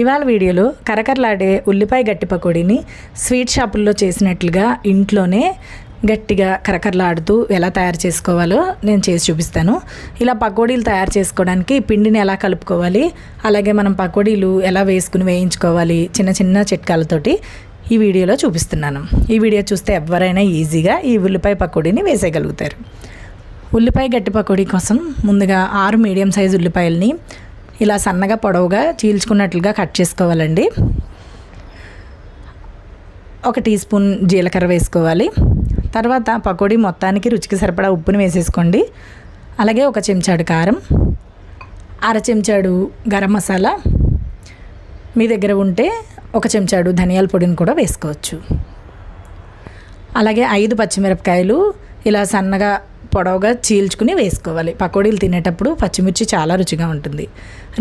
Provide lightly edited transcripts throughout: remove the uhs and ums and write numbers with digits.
ఇవాళ వీడియోలో కరకరలాడే ఉల్లిపాయ గట్టి పకోడీని స్వీట్ షాపుల్లో చేసినట్లుగా ఇంట్లోనే గట్టిగా కరకరలాడుతూ ఎలా తయారు చేసుకోవాలో నేను చేసి చూపిస్తాను. ఇలా పకోడీలు తయారు చేసుకోవడానికి పిండిని ఎలా కలుపుకోవాలి, అలాగే మనం పకోడీలు ఎలా వేసుకుని వేయించుకోవాలి, చిన్న చిన్న చిట్కాలతోటి ఈ వీడియోలో చూపిస్తున్నాను. ఈ వీడియో చూస్తే ఎవరైనా ఈజీగా ఈ ఉల్లిపాయ పకోడీని వేసేయగలుగుతారు. ఉల్లిపాయ గట్టి పకోడీ కోసం ముందుగా 6 మీడియం సైజు ఉల్లిపాయలని ఇలా సన్నగా పొడవుగా చీల్చుకున్నట్లుగా కట్ చేసుకోవాలండి. 1 టీ స్పూన్ జీలకర్ర వేసుకోవాలి. తర్వాత పకోడీ మొత్తానికి రుచికి సరిపడా ఉప్పుని వేసేసుకోండి. అలాగే 1 చెంచాడు కారం, 1/2 చెంచాడు గరం మసాలా, మీ దగ్గర ఉంటే 1 చెంచాడు ధనియాల పొడిని కూడా వేసుకోవచ్చు. అలాగే 5 పచ్చిమిరపకాయలు ఇలా సన్నగా పొడవుగా చీల్చుకుని వేసుకోవాలి. పకోడీలు తినేటప్పుడు పచ్చిమిర్చి చాలా రుచిగా ఉంటుంది.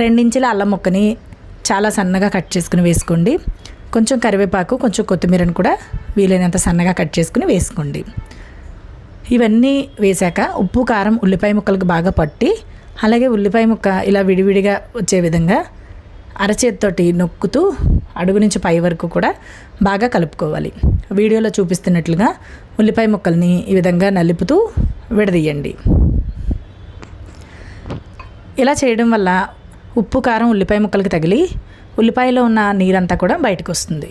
2 ఇంచుల అల్లం ముక్కని చాలా సన్నగా కట్ చేసుకుని వేసుకోండి. కొంచెం కరివేపాకు, కొంచెం కొత్తిమీరని కూడా వీలైనంత సన్నగా కట్ చేసుకుని వేసుకోండి. ఇవన్నీ వేశాక ఉప్పు కారం ఉల్లిపాయ ముక్కలకు బాగా పట్టి, అలాగే ఉల్లిపాయ ముక్క ఇలా విడివిడిగా వచ్చే విధంగా అరచేతితోటి నొక్కుతూ అడుగు నుంచి పై వరకు కూడా బాగా కలుపుకోవాలి. వీడియోలో చూపిస్తున్నట్లుగా ఉల్లిపాయ ముక్కల్ని ఈ విధంగా నలుపుతూ విడదీయండి. ఇలా చేయడం వల్ల ఉప్పు కారం ఉల్లిపాయ ముక్కలకి తగిలి ఉల్లిపాయలో ఉన్న నీరంతా కూడా బయటకు వస్తుంది.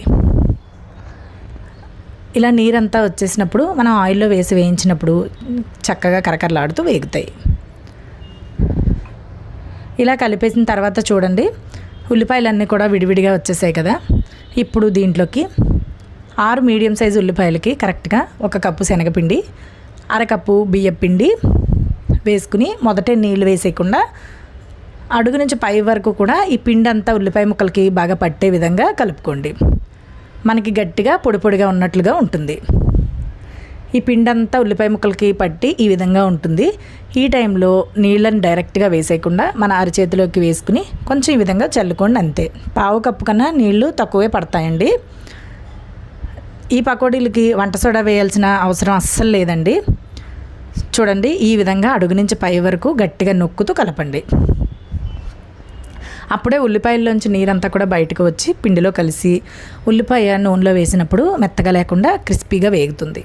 ఇలా నీరంతా వచ్చేసినప్పుడు మనం ఆయిల్లో వేసి వేయించినప్పుడు చక్కగా కరకరలాడుతూ వేగుతాయి. ఇలా కలిపేసిన తర్వాత చూడండి, ఉల్లిపాయలన్నీ కూడా విడివిడిగా వచ్చేసాయి కదా. ఇప్పుడు దీంట్లోకి 6 మీడియం సైజు ఉల్లిపాయలకి కరెక్ట్గా 1 కప్పు శనగపిండి, 1/2 కప్పు బియ్యం పిండి వేసుకుని మొదటే నీళ్ళు వేసేయకుండా అడుగు నుంచి పై వరకు కూడా ఈ పిండి అంతా ఉల్లిపాయ ముక్కలకి బాగా పట్టే విధంగా కలుపుకోండి. మనకి గట్టిగా పొడి పొడిగా ఉన్నట్లుగా ఉంటుంది. ఈ పిండి అంతా ఉల్లిపాయ ముక్కలకి పట్టి ఈ విధంగా ఉంటుంది. ఈ టైంలో నీళ్ళని డైరెక్ట్గా వేసేయకుండా మన అరచేతిలోకి వేసుకుని కొంచెం ఈ విధంగా చల్లుకోండి. అంతే, 1/2 కప్పు కన్నా నీళ్లు తక్కువే పడతాయండి. ఈ పకోడీలకి వంట సోడా వేయాల్సిన అవసరం అస్సలు లేదండి. చూడండి, ఈ విధంగా అడుగు నుంచి పై వరకు గట్టిగా నొక్కుతూ కలపండి. అప్పుడే ఉల్లిపాయల్లోంచి నీరంతా కూడా బయటకు వచ్చి పిండిలో కలిసి ఉల్లిపాయ నూనెలో వేసినప్పుడు మెత్తగా లేకుండా క్రిస్పీగా వేగుతుంది.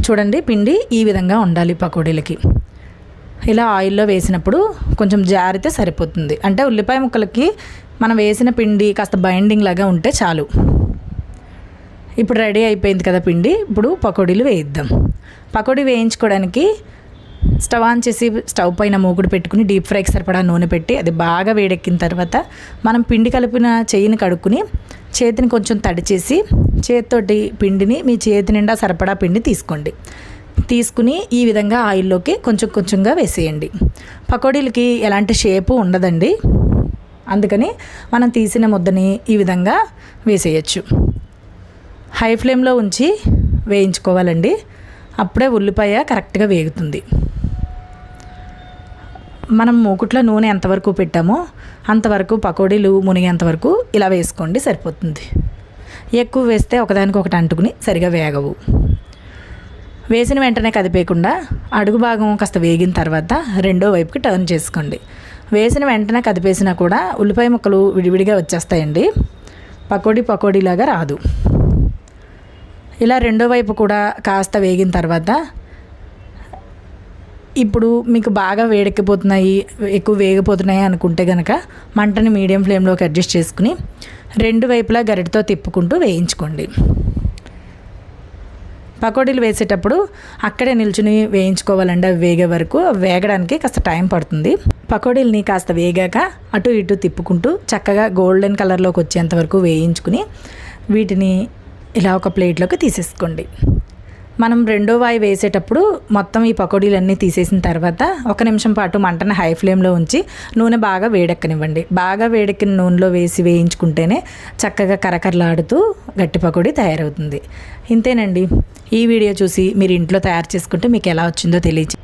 చూడండి, పిండి ఈ విధంగా ఉండాలి పకోడీలకి. ఇలా ఆయిల్లో వేసినప్పుడు కొంచెం జారితే సరిపోతుంది. అంటే ఉల్లిపాయ ముక్కలకి మనం వేసిన పిండి కాస్త బైండింగ్ లాగా ఉంటే చాలు. ఇప్పుడు రెడీ అయిపోయింది కదా పిండి. ఇప్పుడు పకోడీలు వేయిద్దాం. పకోడీ వేయించుకోవడానికి స్టవ్ ఆన్ చేసి స్టవ్ పైన మూకుడు పెట్టుకుని డీప్ ఫ్రైకి సరిపడా నూనె పెట్టి అది బాగా వేడెక్కిన తర్వాత మనం పిండి కలిపిన చెయ్యిని కడుక్కుని చేతిని కొంచెం తడి చేసి చేతితోటి పిండిని మీ చేతి నిండా సరిపడా పిండి తీసుకోండి. తీసుకుని ఈ విధంగా ఆయిల్లోకి కొంచెం కొంచెంగా వేసేయండి. పకోడీలకి ఎలాంటి షేపు ఉండదండి, అందుకని మనం తీసిన ముద్దని ఈ విధంగా వేసేయచ్చు. హై ఫ్లేమ్లో ఉంచి వేయించుకోవాలండి. అప్పుడే ఉల్లిపాయ కరెక్ట్గా వేగుతుంది. మనం మూకుట్లో నూనె ఎంతవరకు పెట్టామో అంతవరకు పకోడీలు మునిగేంతవరకు ఇలా వేసుకోండి, సరిపోతుంది. ఎక్కువ వేస్తే ఒకదానికొకటి అంటుకుని సరిగా వేగవు. వేసిన వెంటనే కదిపేయకుండా అడుగు భాగం కాస్త వేగిన తర్వాత రెండో వైపుకి టర్న్ చేసుకోండి. వేసిన వెంటనే కదిపేసినా కూడా ఉల్లిపాయ ముక్కలు విడివిడిగా వచ్చేస్తాయండి. పకోడీలాగా రాదు. ఇలా రెండో వైపు కూడా కాస్త వేగిన తర్వాత ఇప్పుడు మీకు బాగా వేడెక్కిపోతున్నాయి, ఎక్కువ వేగిపోతున్నాయి అనుకుంటే కనుక మంటని మీడియం ఫ్లేమ్లోకి అడ్జస్ట్ చేసుకుని 2 వైపులా గరిటతో తిప్పుకుంటూ వేయించుకోండి. పకోడీలు వేసేటప్పుడు అక్కడే నిల్చుని వేయించుకోవాలండి. అవి వేగే వరకు, వేగడానికి కాస్త టైం పడుతుంది. పకోడీలని కాస్త వేగాక అటు ఇటు తిప్పుకుంటూ చక్కగా గోల్డెన్ కలర్లోకి వచ్చేంత వరకు వేయించుకుని వీటిని ఇలా ఒక ప్లేట్లోకి తీసేసుకోండి. మనం రెండో వాయి వేసేటప్పుడు మొత్తం ఈ పకోడీలన్నీ తీసేసిన తర్వాత 1 నిమిషం పాటు మంటను హై ఫ్లేమ్లో ఉంచి నూనె బాగా వేడెక్కనివ్వండి. బాగా వేడెక్కిన నూనెలో వేసి వేయించుకుంటేనే చక్కగా కరకరలాడుతూ గట్టి పకోడీ తయారవుతుంది. ఇంతేనండి. ఈ వీడియో చూసి మీరు ఇంట్లో తయారు చేసుకుంటే మీకు ఎలా వచ్చిందో తెలియజేయండి.